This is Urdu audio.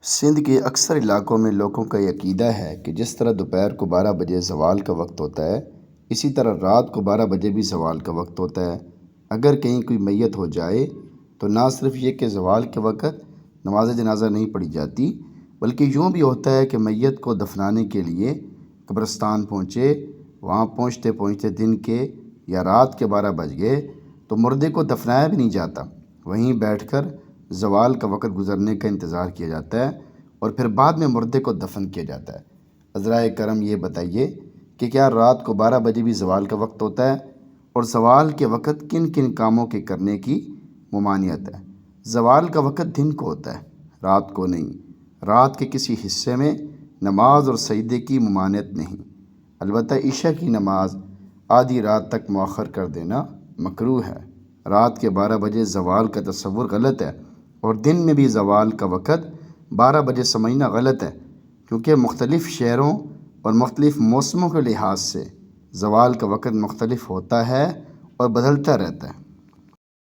سندھ کے اکثر علاقوں میں لوگوں کا یہ عقیدہ ہے کہ جس طرح دوپہر کو 12 بجے زوال کا وقت ہوتا ہے، اسی طرح رات کو 12 بجے بھی زوال کا وقت ہوتا ہے۔ اگر کہیں کوئی میت ہو جائے تو نہ صرف یہ کہ زوال کے وقت نماز جنازہ نہیں پڑھی جاتی، بلکہ یوں بھی ہوتا ہے کہ میت کو دفنانے کے لیے قبرستان پہنچے، وہاں پہنچتے پہنچتے دن کے یا رات کے 12 بج گئے تو مردے کو دفنایا بھی نہیں جاتا، وہیں بیٹھ کر زوال کا وقت گزرنے کا انتظار کیا جاتا ہے اور پھر بعد میں مردے کو دفن کیا جاتا ہے۔ عذرائے کرم یہ بتائیے کہ کیا رات کو 12 بجے بھی زوال کا وقت ہوتا ہے؟ اور زوال کے وقت کن کن کاموں کے کرنے کی ممانعت ہے؟ زوال کا وقت دن کو ہوتا ہے، رات کو نہیں۔ رات کے کسی حصے میں نماز اور سجدے کی ممانعت نہیں، البتہ عشاء کی نماز آدھی رات تک مؤخر کر دینا مکروہ ہے۔ رات کے 12 بجے زوال کا تصور غلط ہے، اور دن میں بھی زوال کا وقت 12 بجے سمجھنا غلط ہے، کیونکہ مختلف شہروں اور مختلف موسموں کے لحاظ سے زوال کا وقت مختلف ہوتا ہے اور بدلتا رہتا ہے۔